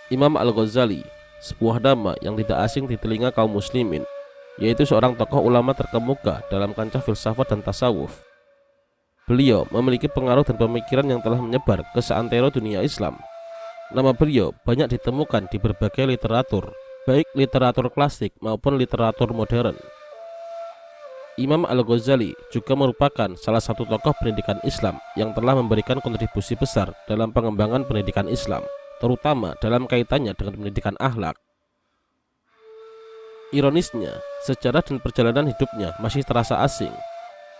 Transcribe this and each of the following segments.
Imam Al-Ghazali, sebuah nama yang tidak asing di telinga kaum muslimin, yaitu seorang tokoh ulama terkemuka dalam kancah filsafat dan tasawuf. Beliau memiliki pengaruh dan pemikiran yang telah menyebar ke seantero dunia Islam. Nama beliau banyak ditemukan di berbagai literatur, baik literatur klasik maupun literatur modern. Imam Al-Ghazali juga merupakan salah satu tokoh pendidikan Islam yang telah memberikan kontribusi besar dalam pengembangan pendidikan Islam, terutama dalam kaitannya dengan pendidikan akhlak. Ironisnya, sejarah dan perjalanan hidupnya masih terasa asing.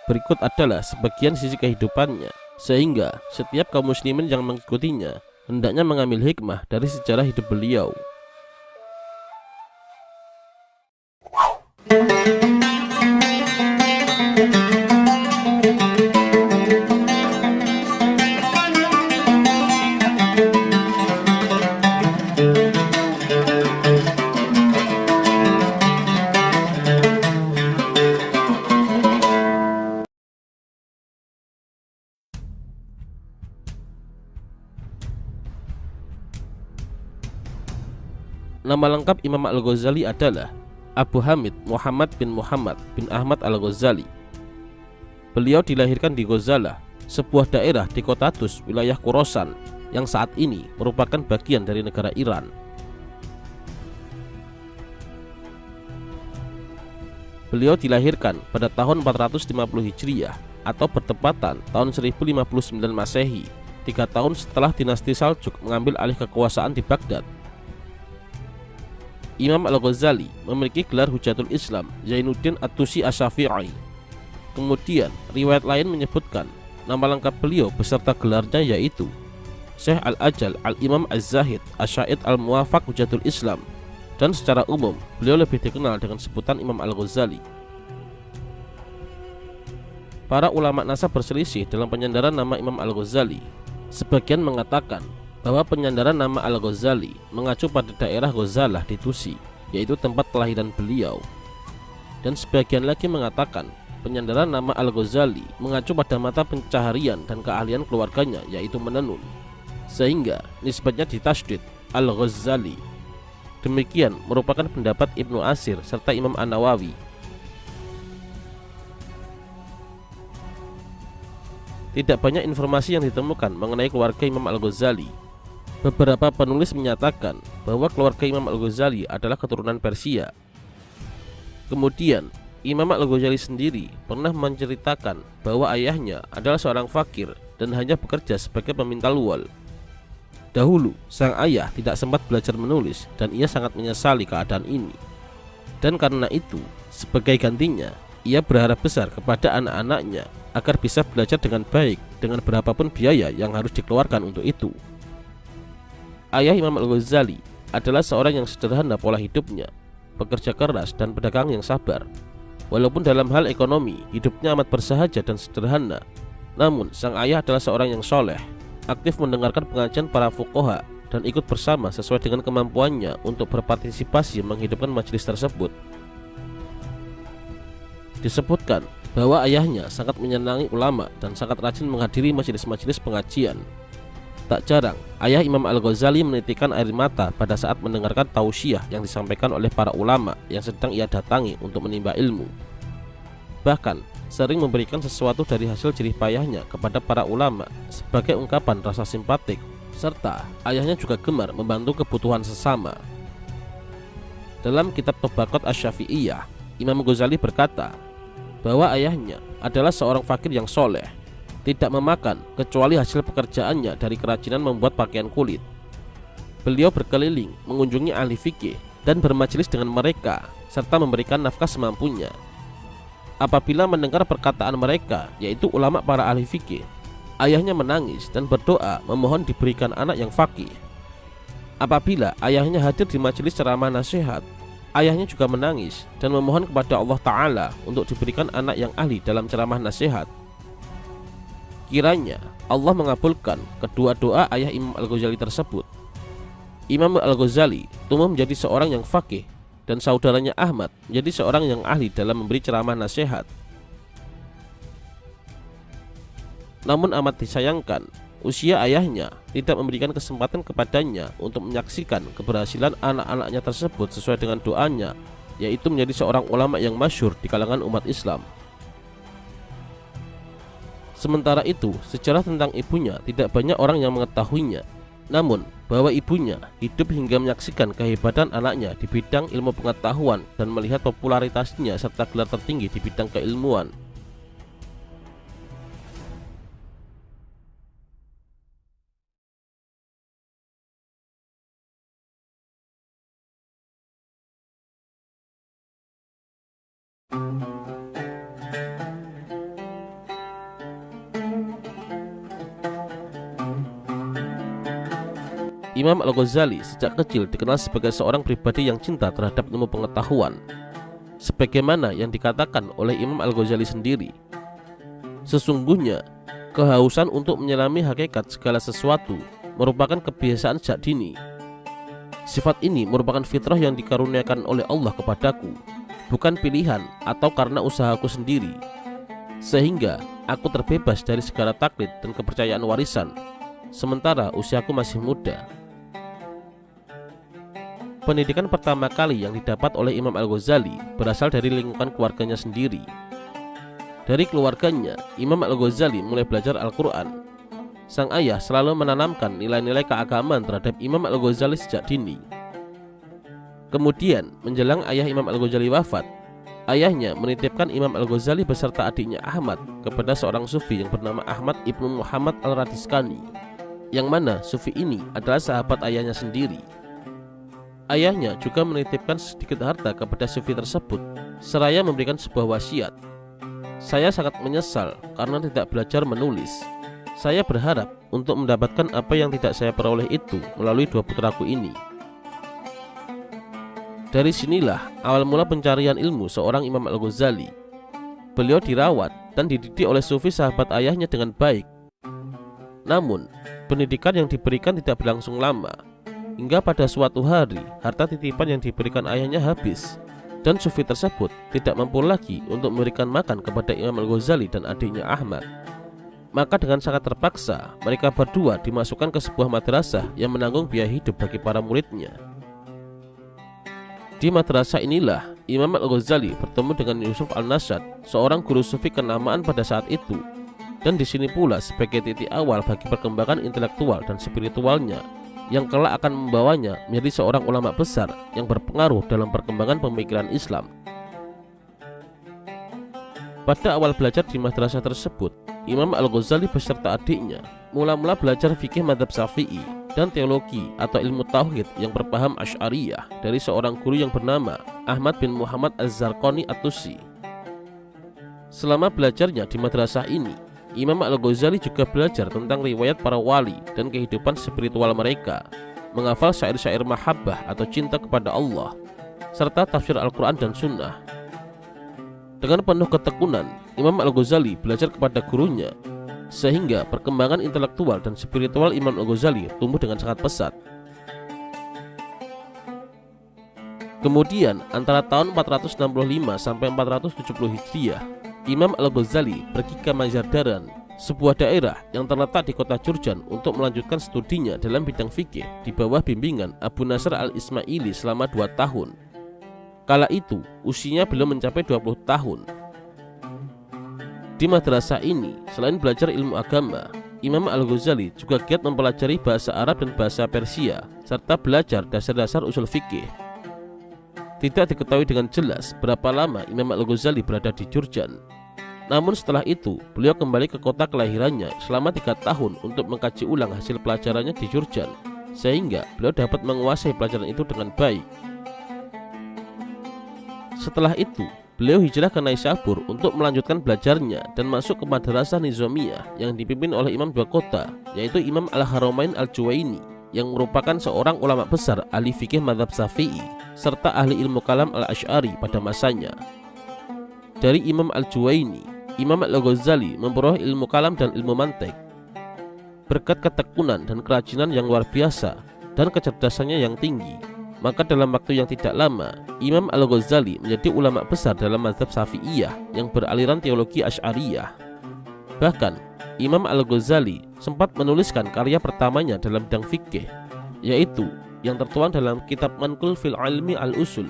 Berikut adalah sebagian sisi kehidupannya, sehingga setiap kaum muslimin yang mengikutinya hendaknya mengambil hikmah dari sejarah hidup beliau. Nama lengkap Imam Al-Ghazali adalah Abu Hamid Muhammad bin Ahmad Al-Ghazali. Beliau dilahirkan di Ghozalah, sebuah daerah di kota Tus, wilayah Khorasan, yang saat ini merupakan bagian dari negara Iran. Beliau dilahirkan pada tahun 450 Hijriah atau bertepatan tahun 1059 Masehi, 3 tahun setelah dinasti Saljuk mengambil alih kekuasaan di Baghdad. Imam Al-Ghazali memiliki gelar Hujatul Islam Zainuddin At-Tusi Asy-Syafi'i. Kemudian riwayat lain menyebutkan nama lengkap beliau beserta gelarnya yaitu Syekh Al-Ajal Al-Imam Az-Zahid Asy-Syaid Al-Muwafaq Hujatul Islam, dan secara umum beliau lebih dikenal dengan sebutan Imam Al-Ghazali. Para ulama nasab berselisih dalam penyandaran nama Imam Al-Ghazali. Sebagian mengatakan bahwa penyandaran nama Al-Ghazali mengacu pada daerah Ghozalah di Tusi, yaitu tempat kelahiran beliau. Dan sebagian lagi mengatakan penyandaran nama Al-Ghazali mengacu pada mata pencaharian dan keahlian keluarganya, yaitu menenun, sehingga nisbatnya ditasydid Al-Ghazali. Demikian merupakan pendapat Ibnu Asir serta Imam An-Nawawi. Tidak banyak informasi yang ditemukan mengenai keluarga Imam Al-Ghazali. Beberapa penulis menyatakan bahwa keluarga Imam Al-Ghazali adalah keturunan Persia. Kemudian, Imam Al-Ghazali sendiri pernah menceritakan bahwa ayahnya adalah seorang fakir dan hanya bekerja sebagai pemintal wol. Dahulu, sang ayah tidak sempat belajar menulis dan ia sangat menyesali keadaan ini. Dan karena itu, sebagai gantinya, ia berharap besar kepada anak-anaknya agar bisa belajar dengan baik dengan berapapun biaya yang harus dikeluarkan untuk itu. Ayah Imam Al-Ghazali adalah seorang yang sederhana pola hidupnya, pekerja keras dan pedagang yang sabar. Walaupun dalam hal ekonomi hidupnya amat bersahaja dan sederhana, namun sang ayah adalah seorang yang soleh, aktif mendengarkan pengajian para fuqaha dan ikut bersama sesuai dengan kemampuannya untuk berpartisipasi menghidupkan majelis tersebut. Disebutkan bahwa ayahnya sangat menyenangi ulama dan sangat rajin menghadiri majelis-majelis pengajian. Tak jarang, ayah Imam Al-Ghazali menitikan air mata pada saat mendengarkan tausiah yang disampaikan oleh para ulama yang sedang ia datangi untuk menimba ilmu. Bahkan, sering memberikan sesuatu dari hasil jerih payahnya kepada para ulama sebagai ungkapan rasa simpatik, serta ayahnya juga gemar membantu kebutuhan sesama. Dalam kitab Tabaqat Asy-Syafi'iyah, Imam Ghazali berkata bahwa ayahnya adalah seorang fakir yang soleh, tidak memakan kecuali hasil pekerjaannya dari kerajinan membuat pakaian kulit. Beliau berkeliling mengunjungi ahli fikih dan bermajelis dengan mereka serta memberikan nafkah semampunya. Apabila mendengar perkataan mereka, yaitu ulama para ahli fikih, ayahnya menangis dan berdoa memohon diberikan anak yang faqih. Apabila ayahnya hadir di majelis ceramah nasihat, ayahnya juga menangis dan memohon kepada Allah Ta'ala untuk diberikan anak yang ahli dalam ceramah nasihat. Kiranya Allah mengabulkan kedua doa ayah Imam Al-Ghazali tersebut. Imam Al-Ghazali tumbuh menjadi seorang yang faqih dan saudaranya Ahmad menjadi seorang yang ahli dalam memberi ceramah nasihat. Namun amat disayangkan usia ayahnya tidak memberikan kesempatan kepadanya untuk menyaksikan keberhasilan anak-anaknya tersebut sesuai dengan doanya, yaitu menjadi seorang ulama yang masyhur di kalangan umat Islam. Sementara itu, sejarah tentang ibunya tidak banyak orang yang mengetahuinya. Namun, bahwa ibunya hidup hingga menyaksikan kehebatan anaknya di bidang ilmu pengetahuan dan melihat popularitasnya serta gelar tertinggi di bidang keilmuan. Imam Al-Ghazali sejak kecil dikenal sebagai seorang pribadi yang cinta terhadap ilmu pengetahuan. Sebagaimana yang dikatakan oleh Imam Al-Ghazali sendiri, sesungguhnya kehausan untuk menyelami hakikat segala sesuatu merupakan kebiasaan sejak dini. Sifat ini merupakan fitrah yang dikaruniakan oleh Allah kepadaku, bukan pilihan atau karena usahaku sendiri, sehingga aku terbebas dari segala taklid dan kepercayaan warisan, sementara usiaku masih muda. Pendidikan pertama kali yang didapat oleh Imam Al-Ghazali berasal dari lingkungan keluarganya sendiri. Dari keluarganya, Imam Al-Ghazali mulai belajar Al-Quran. Sang ayah selalu menanamkan nilai-nilai keagamaan terhadap Imam Al-Ghazali sejak dini. Kemudian, menjelang ayah Imam Al-Ghazali wafat, ayahnya menitipkan Imam Al-Ghazali beserta adiknya Ahmad kepada seorang sufi yang bernama Ahmad ibnu Muhammad Al-Radiskani, yang mana sufi ini adalah sahabat ayahnya sendiri. Ayahnya juga menitipkan sedikit harta kepada sufi tersebut, seraya memberikan sebuah wasiat. Saya sangat menyesal karena tidak belajar menulis. Saya berharap untuk mendapatkan apa yang tidak saya peroleh itu melalui dua putraku ini. Dari sinilah awal mula pencarian ilmu seorang Imam Al-Ghazali. Beliau dirawat dan dididik oleh sufi sahabat ayahnya dengan baik. Namun, pendidikan yang diberikan tidak berlangsung lama. Hingga pada suatu hari, harta titipan yang diberikan ayahnya habis, dan sufi tersebut tidak mampu lagi untuk memberikan makan kepada Imam Al-Ghazali dan adiknya Ahmad. Maka dengan sangat terpaksa, mereka berdua dimasukkan ke sebuah madrasah yang menanggung biaya hidup bagi para muridnya. Di madrasah inilah Imam Al-Ghazali bertemu dengan Yusuf Al-Nashad, seorang guru sufi kenamaan pada saat itu. Dan di sini pula sebagai titik awal bagi perkembangan intelektual dan spiritualnya, yang kelak akan membawanya menjadi seorang ulama besar yang berpengaruh dalam perkembangan pemikiran Islam. Pada awal belajar di madrasah tersebut, Imam Al-Ghazali beserta adiknya mula-mula belajar fikih madzhab Syafi'i dan teologi atau ilmu tauhid yang berpaham Asy'ariyah dari seorang guru yang bernama Ahmad bin Muhammad Az-Zarqani At-Tusi. Selama belajarnya di madrasah ini, Imam Al-Ghazali juga belajar tentang riwayat para wali dan kehidupan spiritual mereka, menghafal syair-syair mahabbah atau cinta kepada Allah, serta tafsir Al-Quran dan Sunnah. Dengan penuh ketekunan, Imam Al-Ghazali belajar kepada gurunya, sehingga perkembangan intelektual dan spiritual Imam Al-Ghazali tumbuh dengan sangat pesat. Kemudian antara tahun 465 sampai 470 Hijriah, Imam Al-Ghazali pergi ke Mazandaran, sebuah daerah yang terletak di kota Jurjan, untuk melanjutkan studinya dalam bidang fikih di bawah bimbingan Abu Nasr Al-Ismaili selama 2 tahun. Kala itu usianya belum mencapai 20 tahun. Di madrasah ini, selain belajar ilmu agama, Imam Al-Ghazali juga giat mempelajari bahasa Arab dan bahasa Persia, serta belajar dasar-dasar usul fikih. Tidak diketahui dengan jelas berapa lama Imam Al-Ghazali berada di Jurjan. Namun setelah itu, beliau kembali ke kota kelahirannya selama 3 tahun untuk mengkaji ulang hasil pelajarannya di Jurjan, sehingga beliau dapat menguasai pelajaran itu dengan baik. Setelah itu, beliau hijrah ke Naisabur untuk melanjutkan belajarnya dan masuk ke Madrasah Nizamiyah yang dipimpin oleh Imam 2 kota, yaitu Imam Al-Haramain Al-Juwaini, yang merupakan seorang ulama besar ahli fikih madzhab Syafi'i serta ahli ilmu kalam Al-Asy'ari pada masanya. Dari Imam Al-Juwaini, Imam Al-Ghazali memperoleh ilmu kalam dan ilmu mantik. Berkat ketekunan dan kerajinan yang luar biasa dan kecerdasannya yang tinggi, maka dalam waktu yang tidak lama, Imam Al-Ghazali menjadi ulama besar dalam mazhab Syafi'iyah yang beraliran teologi Asy'ariyah. Bahkan, Imam Al-Ghazali sempat menuliskan karya pertamanya dalam bidang fikih, yaitu yang tertuang dalam kitab Manqul fil Ilmi Al-Usul.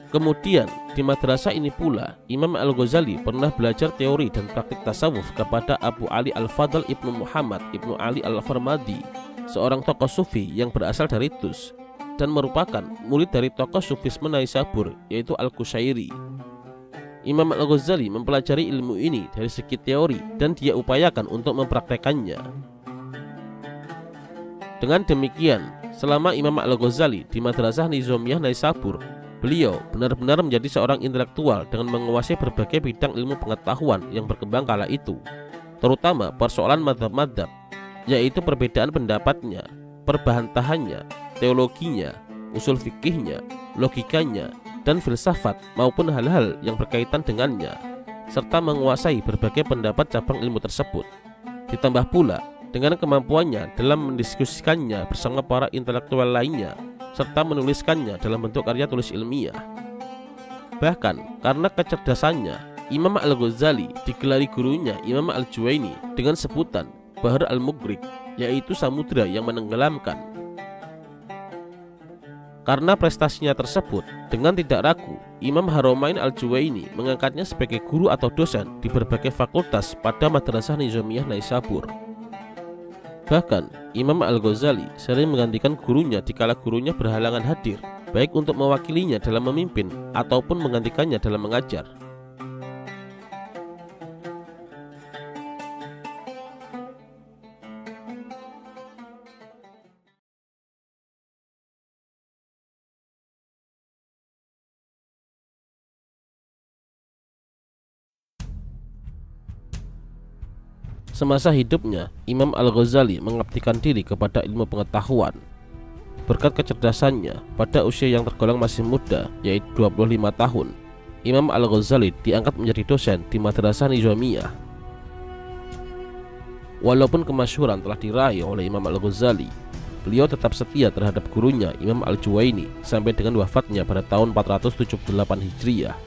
Kemudian di madrasah ini pula Imam Al-Ghazali pernah belajar teori dan praktik tasawuf kepada Abu Ali Al-Fadl Ibnu Muhammad Ibnu Ali Al-Farmadi, seorang tokoh sufi yang berasal dari Tus dan merupakan murid dari tokoh sufisme Naisabur, yaitu Al-Qushairi. Imam Al-Ghazali mempelajari ilmu ini dari segi teori dan dia upayakan untuk mempraktekannya. Dengan demikian, selama Imam Al-Ghazali di Madrasah Nizamiyah Naisabur, beliau benar-benar menjadi seorang intelektual dengan menguasai berbagai bidang ilmu pengetahuan yang berkembang kala itu, terutama persoalan madzhab-madzhab, yaitu perbedaan pendapatnya, perbantahannya, teologinya, usul fikihnya, logikanya, dan filsafat maupun hal-hal yang berkaitan dengannya, serta menguasai berbagai pendapat cabang ilmu tersebut. Ditambah pula dengan kemampuannya dalam mendiskusikannya bersama para intelektual lainnya, serta menuliskannya dalam bentuk karya tulis ilmiah. Bahkan karena kecerdasannya, Imam Al-Ghazali digelari gurunya Imam Al-Juwaini dengan sebutan Bahr Al-Mughriq, yaitu samudra yang menenggelamkan. Karena prestasinya tersebut, dengan tidak ragu Imam Haramain Al-Juwaini mengangkatnya sebagai guru atau dosen di berbagai fakultas pada Madrasah Nizamiyah Naisabur. Bahkan Imam Al-Ghazali sering menggantikan gurunya dikala gurunya berhalangan hadir, baik untuk mewakilinya dalam memimpin ataupun menggantikannya dalam mengajar. Semasa hidupnya, Imam Al-Ghazali mengabdikan diri kepada ilmu pengetahuan. Berkat kecerdasannya, pada usia yang tergolong masih muda, yaitu 25 tahun, Imam Al-Ghazali diangkat menjadi dosen di Madrasah Nizamiyah. Walaupun kemasyhuran telah diraih oleh Imam Al-Ghazali, beliau tetap setia terhadap gurunya Imam Al-Juwaini sampai dengan wafatnya pada tahun 478 Hijriah.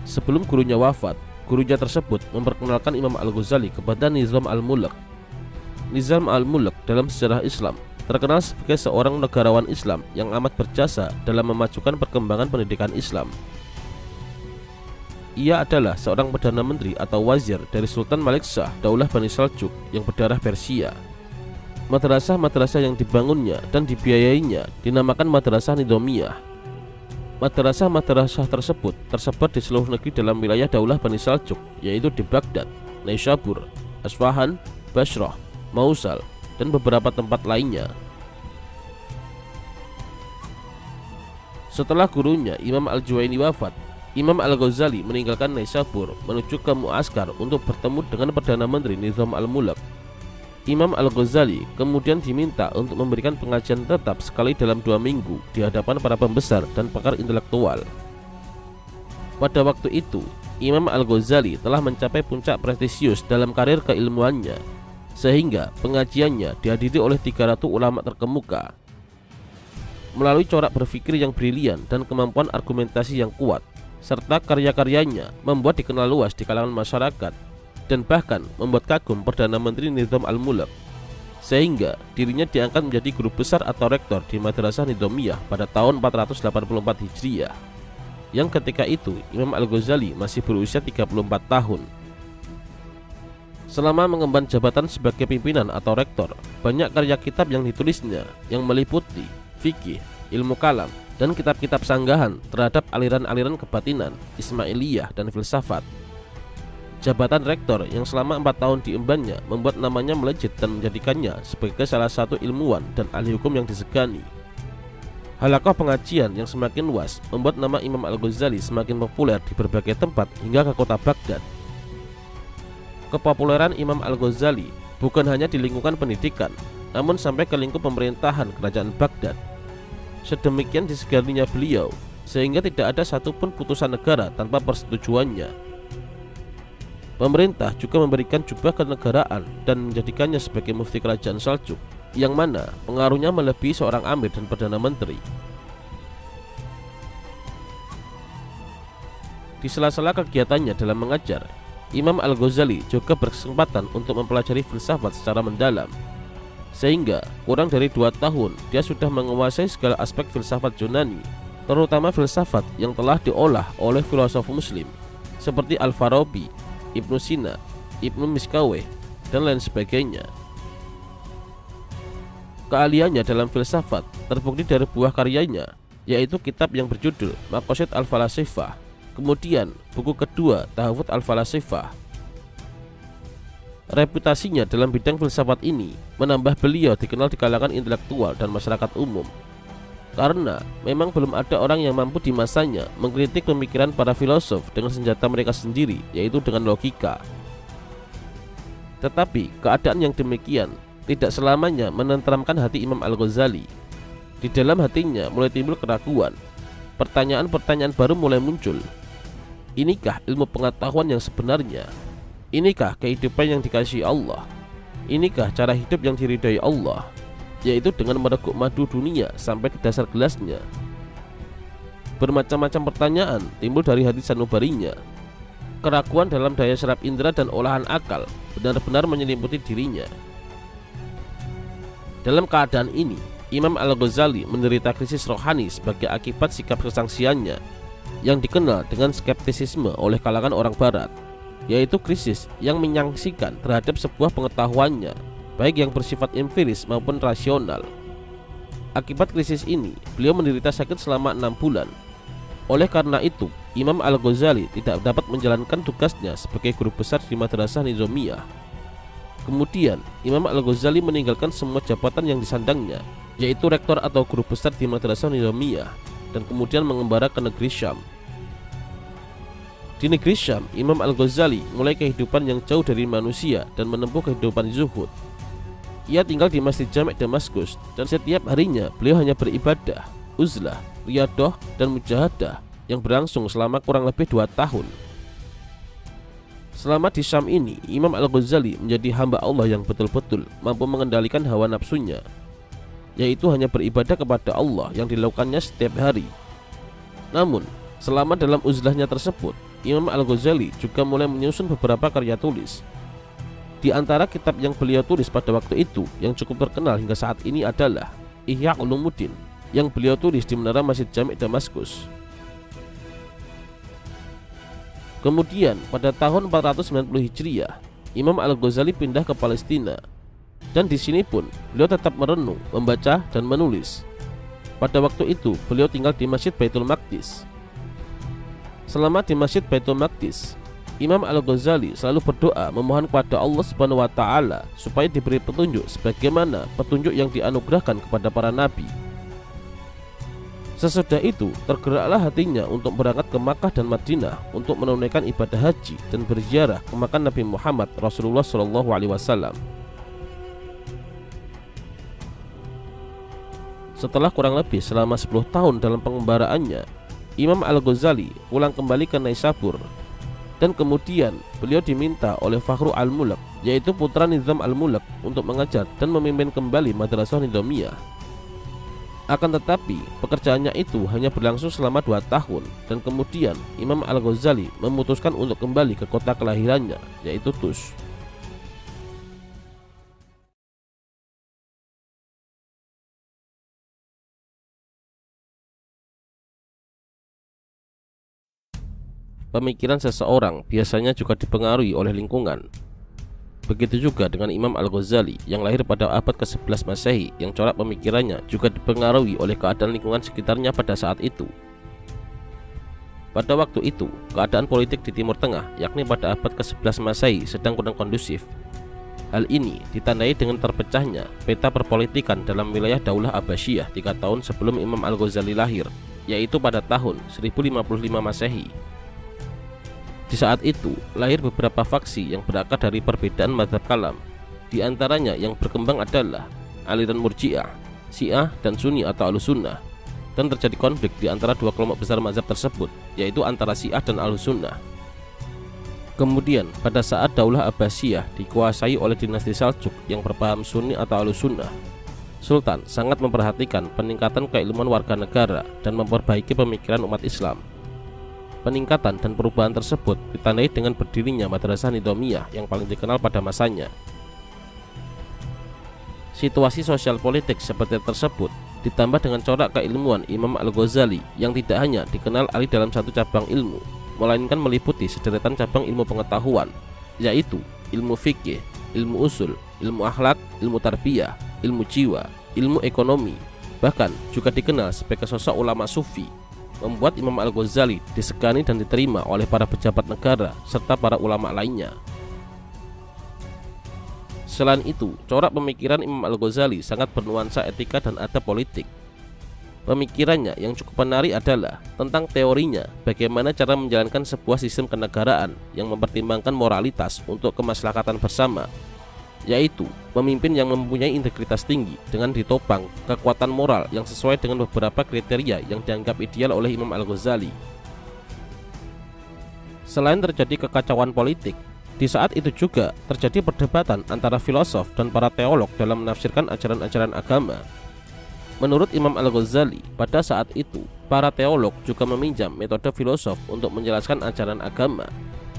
Sebelum gurunya wafat, gurunya tersebut memperkenalkan Imam Al-Ghazali kepada Nizam Al-Mulk. Nizam Al-Mulk dalam sejarah Islam terkenal sebagai seorang negarawan Islam yang amat berjasa dalam memajukan perkembangan pendidikan Islam. Ia adalah seorang Perdana Menteri atau Wazir dari Sultan Malik Shah Daulah Bani Seljuk yang berdarah Persia. Madrasah-madrasah yang dibangunnya dan dibiayainya dinamakan Madrasah Nizamiyah. Madrasah-madrasah tersebut tersebar di seluruh negeri dalam wilayah Daulah Bani Seljuk, yaitu di Baghdad, Naisabur, Asfahan, Basrah, Mosul, dan beberapa tempat lainnya. Setelah gurunya Imam Al-Juwaini wafat, Imam Al-Ghazali meninggalkan Naisabur menuju ke Muaskar untuk bertemu dengan Perdana Menteri Nizam Al-Mulk. Imam Al-Ghazali kemudian diminta untuk memberikan pengajian tetap sekali dalam 2 minggu di hadapan para pembesar dan pakar intelektual. Pada waktu itu, Imam Al-Ghazali telah mencapai puncak prestisius dalam karir keilmuannya, sehingga pengajiannya dihadiri oleh 300 ulama terkemuka. Melalui corak berpikir yang brilian dan kemampuan argumentasi yang kuat, serta karya-karyanya membuat dikenal luas di kalangan masyarakat, dan bahkan membuat kagum Perdana Menteri Nizam Al-Mulk, sehingga dirinya diangkat menjadi guru besar atau rektor di Madrasah Nizamiyah pada tahun 484 Hijriah, yang ketika itu Imam Al-Ghazali masih berusia 34 tahun. Selama mengemban jabatan sebagai pimpinan atau rektor, banyak karya kitab yang ditulisnya yang meliputi fikih, ilmu kalam, dan kitab-kitab sanggahan terhadap aliran-aliran kebatinan, Ismailiyah, dan filsafat. Jabatan rektor yang selama 4 tahun diembannya membuat namanya melejit dan menjadikannya sebagai salah satu ilmuwan dan ahli hukum yang disegani. Halaqah pengajian yang semakin luas membuat nama Imam Al-Ghazali semakin populer di berbagai tempat hingga ke kota Baghdad. Kepopuleran Imam Al-Ghazali bukan hanya di lingkungan pendidikan, namun sampai ke lingkup pemerintahan kerajaan Baghdad. Sedemikian diseganinya beliau, sehingga tidak ada satupun putusan negara tanpa persetujuannya. Pemerintah juga memberikan jubah kenegaraan dan menjadikannya sebagai mufti kerajaan Seljuk, yang mana pengaruhnya melebihi seorang amir dan perdana menteri. Di sela-sela kegiatannya dalam mengajar, Imam Al-Ghazali juga berkesempatan untuk mempelajari filsafat secara mendalam, sehingga kurang dari 2 tahun dia sudah menguasai segala aspek filsafat Yunani, terutama filsafat yang telah diolah oleh filosof muslim seperti Al-Farabi, Ibnu Sina, Ibnu Miskaweh, dan lain sebagainya. Keahliannya dalam filsafat terbukti dari buah karyanya, yaitu kitab yang berjudul Maqasid Al-Falasifah, kemudian buku kedua Tahawud Al-Falasifah. Reputasinya dalam bidang filsafat ini menambah beliau dikenal di kalangan intelektual dan masyarakat umum, karena memang belum ada orang yang mampu di masanya mengkritik pemikiran para filosof dengan senjata mereka sendiri, yaitu dengan logika. Tetapi keadaan yang demikian tidak selamanya menenteramkan hati Imam Al-Ghazali. Di dalam hatinya mulai timbul keraguan. Pertanyaan-pertanyaan baru mulai muncul. Inikah ilmu pengetahuan yang sebenarnya? Inikah kehidupan yang dikasihi Allah? Inikah cara hidup yang diridhai Allah, yaitu dengan mereguk madu dunia sampai ke dasar gelasnya? Bermacam-macam pertanyaan timbul dari hati sanubarinya. Keraguan dalam daya serap indera dan olahan akal benar-benar menyelimuti dirinya. Dalam keadaan ini, Imam Al-Ghazali menderita krisis rohani sebagai akibat sikap kesangsiannya yang dikenal dengan skeptisisme oleh kalangan orang barat, yaitu krisis yang menyangsikan terhadap sebuah pengetahuannya, baik yang bersifat empiris maupun rasional. Akibat krisis ini, beliau menderita sakit selama 6 bulan. Oleh karena itu, Imam Al-Ghazali tidak dapat menjalankan tugasnya sebagai guru besar di Madrasah Nizamiyah. Kemudian, Imam Al-Ghazali meninggalkan semua jabatan yang disandangnya, yaitu rektor atau guru besar di Madrasah Nizamiyah, dan kemudian mengembara ke negeri Syam. Di negeri Syam, Imam Al-Ghazali mulai kehidupan yang jauh dari manusia dan menempuh kehidupan zuhud. Ia tinggal di Masjid Jami' Damaskus, dan setiap harinya beliau hanya beribadah, uzlah, riyadah, dan mujahadah yang berlangsung selama kurang lebih 2 tahun. Selama di Syam ini, Imam Al-Ghazali menjadi hamba Allah yang betul-betul mampu mengendalikan hawa nafsunya, yaitu hanya beribadah kepada Allah yang dilakukannya setiap hari. Namun, selama dalam uzlahnya tersebut, Imam Al-Ghazali juga mulai menyusun beberapa karya tulis. Di antara kitab yang beliau tulis pada waktu itu yang cukup terkenal hingga saat ini adalah Ihya Ulumuddin, yang beliau tulis di menara Masjid Jami' Damaskus. Kemudian pada tahun 490 Hijriah, Imam Al-Ghazali pindah ke Palestina, dan di sini pun beliau tetap merenung, membaca, dan menulis. Pada waktu itu beliau tinggal di Masjid Baitul Maqdis. Selama di Masjid Baitul Maqdis, Imam Al-Ghazali selalu berdoa memohon kepada Allah Subhanahu wa Ta'ala supaya diberi petunjuk sebagaimana petunjuk yang dianugerahkan kepada para nabi. Sesudah itu, tergeraklah hatinya untuk berangkat ke Makkah dan Madinah untuk menunaikan ibadah haji dan berziarah ke makam Nabi Muhammad Rasulullah SAW. Setelah kurang lebih selama 10 tahun dalam pengembaraannya, Imam Al-Ghazali pulang kembali ke Naisabur, dan kemudian beliau diminta oleh Fakhru Al-Mulk, yaitu putra Nizam Al-Mulk, untuk mengajar dan memimpin kembali Madrasah Nizamiyah. Akan tetapi, pekerjaannya itu hanya berlangsung selama 2 tahun, dan kemudian Imam Al-Ghazali memutuskan untuk kembali ke kota kelahirannya, yaitu Tus. Pemikiran seseorang biasanya juga dipengaruhi oleh lingkungan. Begitu juga dengan Imam Al-Ghazali yang lahir pada abad ke-11 Masehi, yang corak pemikirannya juga dipengaruhi oleh keadaan lingkungan sekitarnya pada saat itu. Pada waktu itu, keadaan politik di Timur Tengah, yakni pada abad ke-11 Masehi, sedang kurang kondusif. Hal ini ditandai dengan terpecahnya peta perpolitikan dalam wilayah Daulah Abbasiyah 3 tahun sebelum Imam Al-Ghazali lahir, yaitu pada tahun 1055 Masehi. Di saat itu, lahir beberapa faksi yang berakar dari perbedaan mazhab kalam. Di antaranya yang berkembang adalah aliran Murji'ah, Syiah, dan Sunni atau Ahlussunnah. Dan terjadi konflik di antara 2 kelompok besar mazhab tersebut, yaitu antara Syiah dan Ahlussunnah. Kemudian, pada saat Daulah Abbasiyah dikuasai oleh dinasti Saljuk yang berpaham Sunni atau Ahlussunnah, Sultan sangat memperhatikan peningkatan keilmuan warga negara dan memperbaiki pemikiran umat Islam. Peningkatan dan perubahan tersebut ditandai dengan berdirinya Madrasah Nizamiyah yang paling dikenal pada masanya. Situasi sosial politik seperti tersebut ditambah dengan corak keilmuan Imam Al-Ghazali yang tidak hanya dikenal ahli dalam satu cabang ilmu, melainkan meliputi sederetan cabang ilmu pengetahuan, yaitu ilmu fikih, ilmu usul, ilmu akhlak, ilmu tarbiyah, ilmu jiwa, ilmu ekonomi, bahkan juga dikenal sebagai sosok ulama sufi, membuat Imam Al-Ghazali disegani dan diterima oleh para pejabat negara serta para ulama lainnya. Selain itu, corak pemikiran Imam Al-Ghazali sangat bernuansa etika dan adab politik. Pemikirannya yang cukup menarik adalah tentang teorinya bagaimana cara menjalankan sebuah sistem kenegaraan yang mempertimbangkan moralitas untuk kemaslahatan bersama, yaitu pemimpin yang mempunyai integritas tinggi dengan ditopang kekuatan moral yang sesuai dengan beberapa kriteria yang dianggap ideal oleh Imam Al-Ghazali. Selain terjadi kekacauan politik, di saat itu juga terjadi perdebatan antara filosof dan para teolog dalam menafsirkan ajaran-ajaran agama. Menurut Imam Al-Ghazali, pada saat itu para teolog juga meminjam metode filosof untuk menjelaskan ajaran agama,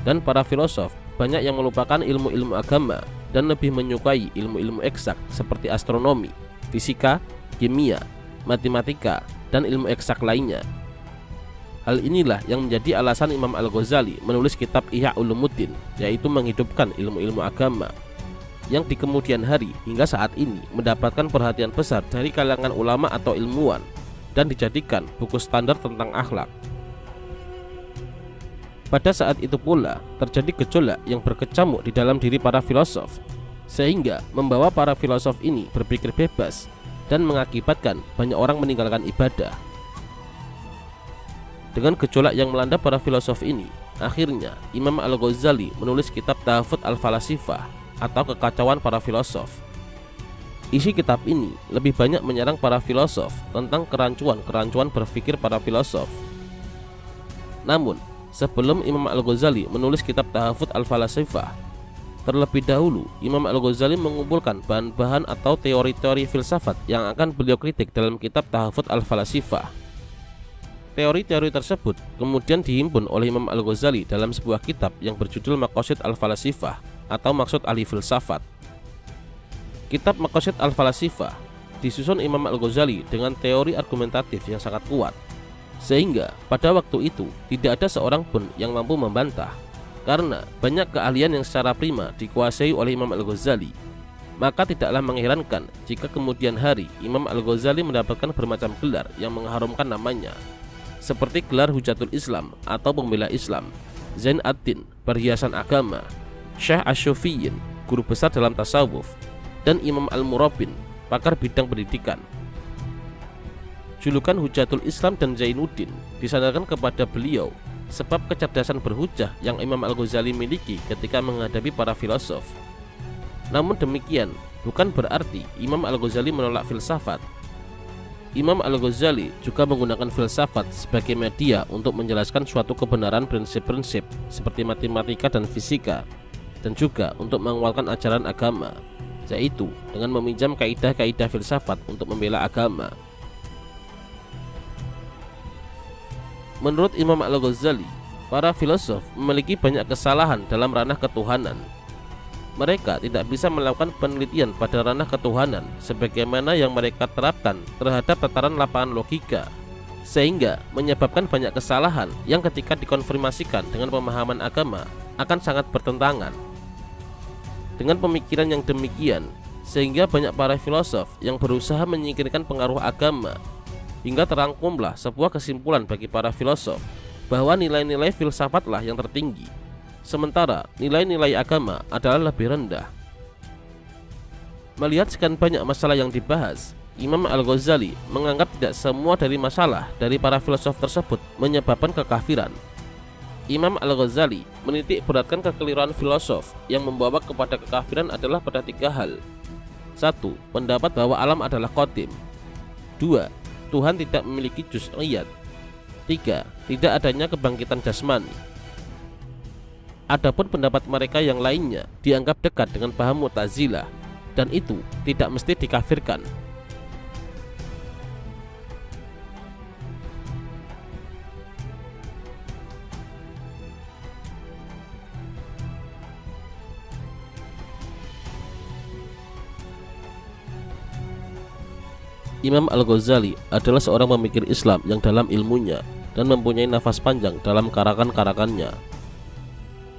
dan para filosof banyak yang melupakan ilmu-ilmu agama dan lebih menyukai ilmu-ilmu eksak seperti astronomi, fisika, kimia, matematika, dan ilmu eksak lainnya. Hal inilah yang menjadi alasan Imam Al-Ghazali menulis kitab Ihya Ulumuddin, yaitu menghidupkan ilmu-ilmu agama, yang di kemudian hari hingga saat ini mendapatkan perhatian besar dari kalangan ulama atau ilmuwan dan dijadikan buku standar tentang akhlak. Pada saat itu pula terjadi gejolak yang berkecamuk di dalam diri para filosof, sehingga membawa para filosof ini berpikir bebas dan mengakibatkan banyak orang meninggalkan ibadah. Dengan gejolak yang melanda para filosof ini, akhirnya Imam Al-Ghazali menulis kitab Tahafut Al-Falasifah atau kekacauan para filosof. Isi kitab ini lebih banyak menyerang para filosof tentang kerancuan berpikir para filosof. Namun, sebelum Imam Al-Ghazali menulis kitab Tahafut Al-Falasifah, terlebih dahulu Imam Al-Ghazali mengumpulkan bahan-bahan atau teori-teori filsafat yang akan beliau kritik dalam kitab Tahafut Al-Falasifah. Teori-teori tersebut kemudian dihimpun oleh Imam Al-Ghazali dalam sebuah kitab yang berjudul Maqasid Al-Falasifah atau Maksud Ahli Filsafat. Kitab Maqasid Al-Falasifah disusun Imam Al-Ghazali dengan teori argumentatif yang sangat kuat, sehingga pada waktu itu tidak ada seorang pun yang mampu membantah. Karena banyak keahlian yang secara prima dikuasai oleh Imam Al-Ghazali, maka tidaklah mengherankan jika kemudian hari Imam Al-Ghazali mendapatkan bermacam gelar yang mengharumkan namanya, seperti gelar Hujatul Islam atau pembela Islam, Zain ad-Din, perhiasan agama, Syekh Asy-Syufiyin, guru besar dalam tasawuf, dan Imam Al-Murabbin, pakar bidang pendidikan. Julukan Hujatul Islam dan Zainuddin disandarkan kepada beliau sebab kecerdasan berhujah yang Imam Al-Ghazali miliki ketika menghadapi para filosof. Namun demikian bukan berarti Imam Al-Ghazali menolak filsafat. Imam Al-Ghazali juga menggunakan filsafat sebagai media untuk menjelaskan suatu kebenaran prinsip-prinsip seperti matematika dan fisika, dan juga untuk menguatkan ajaran agama, yaitu dengan meminjam kaidah-kaidah filsafat untuk membela agama. Menurut Imam Al-Ghazali, para filosof memiliki banyak kesalahan dalam ranah ketuhanan. Mereka tidak bisa melakukan penelitian pada ranah ketuhanan sebagaimana yang mereka terapkan terhadap tataran lapangan logika, sehingga menyebabkan banyak kesalahan yang ketika dikonfirmasikan dengan pemahaman agama akan sangat bertentangan. Dengan pemikiran yang demikian, sehingga banyak para filosof yang berusaha menyingkirkan pengaruh agama, hingga terangkumlah sebuah kesimpulan bagi para filosof bahwa nilai-nilai filsafatlah yang tertinggi, sementara nilai-nilai agama adalah lebih rendah. Melihat sekian banyak masalah yang dibahas, Imam Al-Ghazali menganggap tidak semua dari masalah dari para filosof tersebut menyebabkan kekafiran. Imam Al-Ghazali menitik beratkan kekeliruan filosof yang membawa kepada kekafiran adalah pada 3 hal. 1. Pendapat bahwa alam adalah qadim. 2. Tuhan tidak memiliki juz'iyat. 3. Tidak adanya kebangkitan jasmani. Adapun pendapat mereka yang lainnya dianggap dekat dengan paham Mu'tazilah, dan itu tidak mesti dikafirkan. Imam Al-Ghazali adalah seorang pemikir Islam yang dalam ilmunya dan mempunyai nafas panjang dalam karangan-karangannya.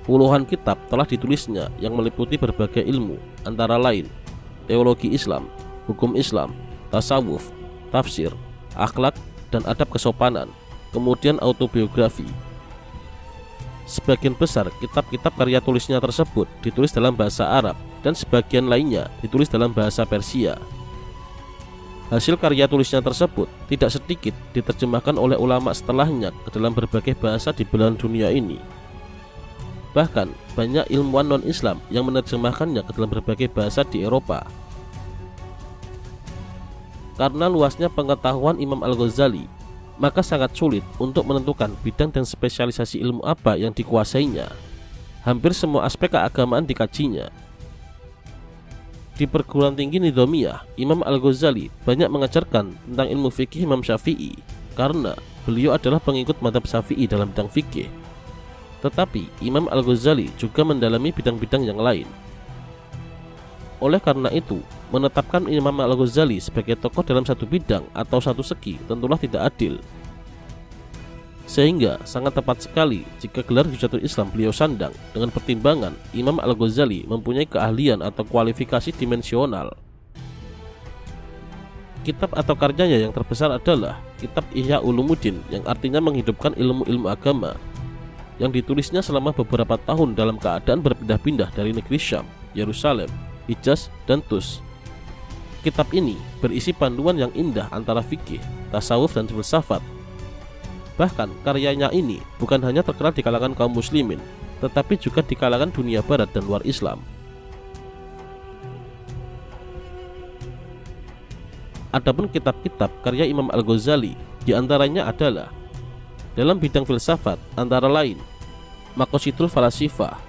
Puluhan kitab telah ditulisnya yang meliputi berbagai ilmu, antara lain teologi Islam, hukum Islam, tasawuf, tafsir, akhlak, dan adab kesopanan, kemudian autobiografi. Sebagian besar kitab-kitab karya tulisnya tersebut ditulis dalam bahasa Arab dan sebagian lainnya ditulis dalam bahasa Persia. Hasil karya tulisnya tersebut tidak sedikit diterjemahkan oleh ulama setelahnya ke dalam berbagai bahasa di belahan dunia ini. Bahkan banyak ilmuwan non-Islam yang menerjemahkannya ke dalam berbagai bahasa di Eropa. Karena luasnya pengetahuan Imam Al-Ghazali, maka sangat sulit untuk menentukan bidang dan spesialisasi ilmu apa yang dikuasainya. Hampir semua aspek keagamaan dikajinya. Di perguruan tinggi Nizamiyah, Imam Al-Ghazali banyak mengajarkan tentang ilmu fikih Imam Syafi'i karena beliau adalah pengikut mazhab Syafi'i dalam bidang fikih. Tetapi Imam Al-Ghazali juga mendalami bidang-bidang yang lain. Oleh karena itu, menetapkan Imam Al-Ghazali sebagai tokoh dalam satu bidang atau satu segi tentulah tidak adil. Sehingga sangat tepat sekali jika gelar Hujatul Islam beliau sandang dengan pertimbangan Imam Al-Ghazali mempunyai keahlian atau kualifikasi dimensional. Kitab atau karyanya yang terbesar adalah Kitab Ihya Ulumuddin, yang artinya menghidupkan ilmu-ilmu agama, yang ditulisnya selama beberapa tahun dalam keadaan berpindah-pindah dari negeri Syam, Yerusalem, Hijaz, dan Tus. Kitab ini berisi panduan yang indah antara fikih, tasawuf, dan filsafat. Bahkan karyanya ini bukan hanya terkenal di kalangan kaum muslimin, tetapi juga di kalangan dunia barat dan luar Islam. Adapun kitab-kitab karya Imam Al-Ghazali diantaranya adalah dalam bidang filsafat, antara lain Maqasidul Falasifah,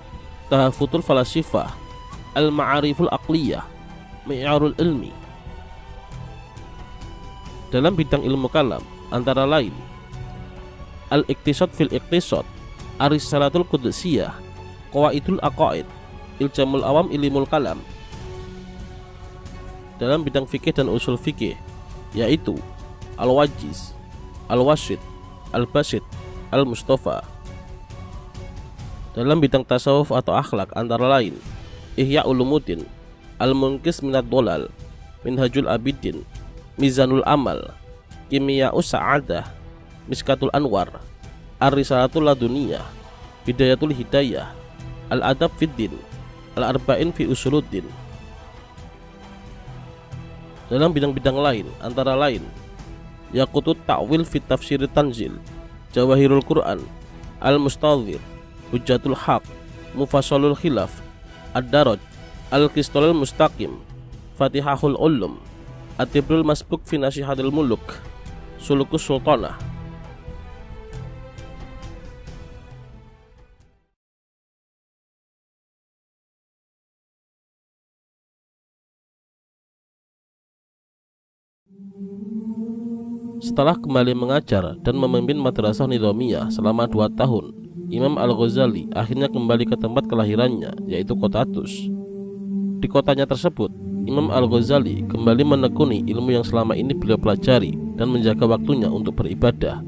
Tahafutul Falasifah, Al-Ma'ariful Aqliyah, Mi'yarul Ilmi. Dalam bidang ilmu kalam, antara lain Al-Iqtisad fil Iqtisad, Ar-Risalatul Qudsiyah, Qawaidul Aqaid, Iljamul Awam Ilimul Kalam. Dalam bidang fikih dan usul fikih, yaitu Al-Wajiz, Al-Wasit, Al-Basit, Al-Mustafa. Dalam bidang tasawuf atau akhlak, antara lain Ihya Ulumuddin, Al-Munqidh Minad Dhalal, Minhajul Abidin, Mizanul Amal, Kimiya'us Sa'adah, Miskatul Anwar, Ar-Risalatul Laduniyah, Bidayatul Hidayah, Al-Adab Fiddin, Al-Arba'in fi Usuluddin. Dalam bidang-bidang lain, antara lain Yaqutut Ta'wil fi Tafsir Tanzil, Jawahirul Quran, Al-Mustadhir, Hujjatul Haq, Mufassalul Khilaf, Ad-Daraj, Al-Qistalul Mustaqim, Fatihahul Ulum, At-Tibrul Masbuk fi Nasihatil Muluk, Sulukus Sultanah. Setelah kembali mengajar dan memimpin madrasah Nizamiyah selama 2 tahun, Imam Al-Ghazali akhirnya kembali ke tempat kelahirannya, yaitu kota Tus. Di kotanya tersebut, Imam Al-Ghazali kembali menekuni ilmu yang selama ini beliau pelajari dan menjaga waktunya untuk beribadah.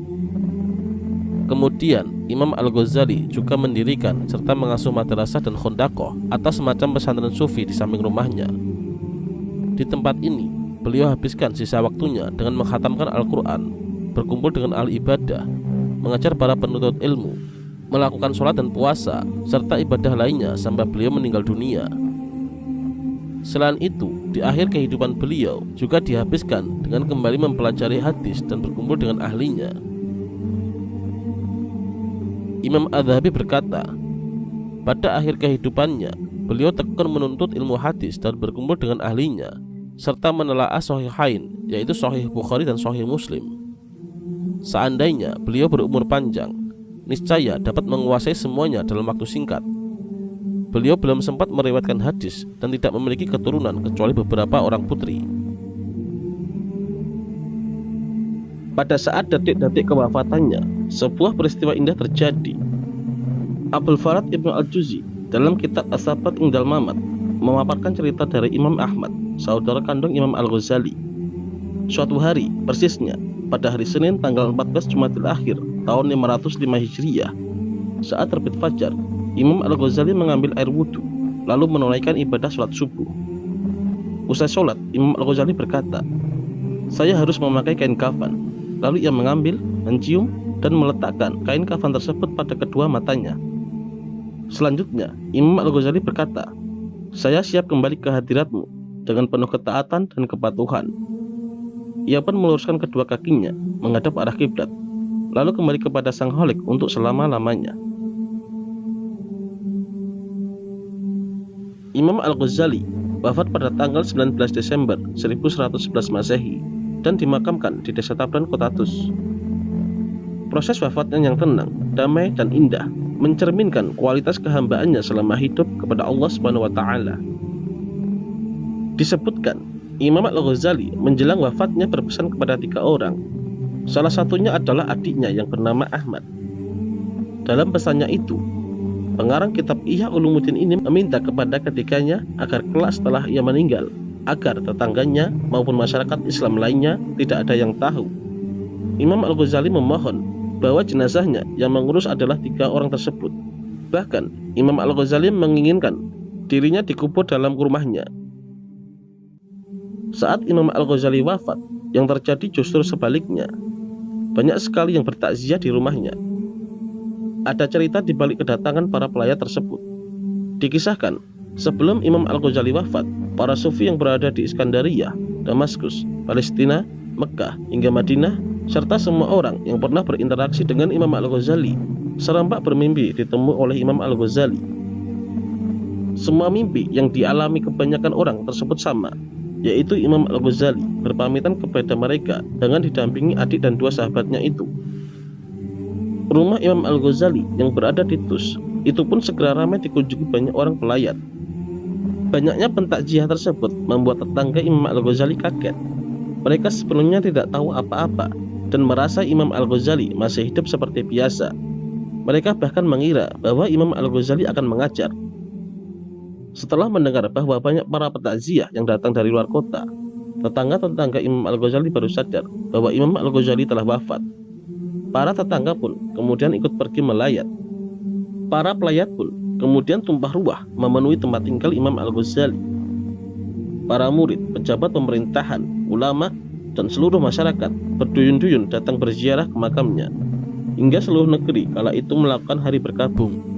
Kemudian, Imam Al-Ghazali juga mendirikan serta mengasuh madrasah dan khondaqoh atau semacam pesantren sufi di samping rumahnya. Di tempat ini, beliau habiskan sisa waktunya dengan menghatamkan Al-Quran, berkumpul dengan ahli ibadah, mengajar para penuntut ilmu, melakukan sholat dan puasa, serta ibadah lainnya sampai beliau meninggal dunia. Selain itu, di akhir kehidupan beliau juga dihabiskan dengan kembali mempelajari hadis dan berkumpul dengan ahlinya. Imam Az-Zahabi berkata, pada akhir kehidupannya, beliau tekun menuntut ilmu hadis dan berkumpul dengan ahlinya, serta menelaah Sahihain, yaitu Sahih Bukhari dan Sahih Muslim. Seandainya beliau berumur panjang, niscaya dapat menguasai semuanya dalam waktu singkat. Beliau belum sempat meriwayatkan hadis dan tidak memiliki keturunan kecuali beberapa orang putri. Pada saat detik-detik kewafatannya, sebuah peristiwa indah terjadi. Abul Farad Ibnu Al-Juzi dalam kitab As-Sabat Indal Mamat memaparkan cerita dari Imam Ahmad, saudara kandung Imam Al-Ghazali. Suatu hari, persisnya pada hari Senin tanggal 14 Jumadil Akhir tahun 505 Hijriah, saat terbit fajar, Imam Al-Ghazali mengambil air wudhu lalu menunaikan ibadah sholat subuh. Usai sholat, Imam Al-Ghazali berkata, "Saya harus memakai kain kafan." Lalu ia mengambil, mencium, dan meletakkan kain kafan tersebut pada kedua matanya. Selanjutnya, Imam Al-Ghazali berkata, "Saya siap kembali ke hadiratmu dengan penuh ketaatan dan kepatuhan." Ia pun meluruskan kedua kakinya menghadap arah kiblat, lalu kembali kepada Sang Khalik untuk selama-lamanya. Imam Al-Ghazali wafat pada tanggal 19 Desember 1111 Masehi dan dimakamkan di Desa Tabran, Kota Tus. Proses wafatnya yang tenang, damai, dan indah mencerminkan kualitas kehambaannya selama hidup kepada Allah Subhanahu wa Ta'ala. Disebutkan, Imam Al-Ghazali menjelang wafatnya berpesan kepada 3 orang. Salah satunya adalah adiknya yang bernama Ahmad. Dalam pesannya itu, pengarang kitab Ihya Ulumuddin ini meminta kepada ketiganya agar kelak setelah ia meninggal, agar tetangganya maupun masyarakat Islam lainnya tidak ada yang tahu. Imam Al-Ghazali memohon bahwa jenazahnya yang mengurus adalah 3 orang tersebut. Bahkan Imam Al-Ghazali menginginkan dirinya dikubur dalam rumahnya. Saat Imam Al-Ghazali wafat, yang terjadi justru sebaliknya. Banyak sekali yang bertakziah di rumahnya. Ada cerita di balik kedatangan para pelayat tersebut. Dikisahkan, sebelum Imam Al-Ghazali wafat, para sufi yang berada di Iskandariyah, Damaskus, Palestina, Mekah, hingga Madinah, serta semua orang yang pernah berinteraksi dengan Imam Al-Ghazali serempak bermimpi ditemui oleh Imam Al-Ghazali. Semua mimpi yang dialami kebanyakan orang tersebut sama, yaitu Imam Al-Ghazali berpamitan kepada mereka dengan didampingi adik dan 2 sahabatnya itu. Rumah Imam Al-Ghazali yang berada di Tus itu pun segera ramai dikunjungi banyak orang pelayat. Banyaknya pentakziah tersebut membuat tetangga Imam Al-Ghazali kaget. Mereka sepenuhnya tidak tahu apa-apa dan merasa Imam Al-Ghazali masih hidup seperti biasa. Mereka bahkan mengira bahwa Imam Al-Ghazali akan mengajar. Setelah mendengar bahwa banyak para pentakziah yang datang dari luar kota, tetangga-tetangga Imam Al-Ghazali baru sadar bahwa Imam Al-Ghazali telah wafat. Para tetangga pun kemudian ikut pergi melayat. Para pelayat pun kemudian tumpah ruah memenuhi tempat tinggal Imam Al-Ghazali. Para murid, pejabat pemerintahan, ulama, dan seluruh masyarakat berduyun-duyun datang berziarah ke makamnya. Hingga seluruh negeri kala itu melakukan hari berkabung.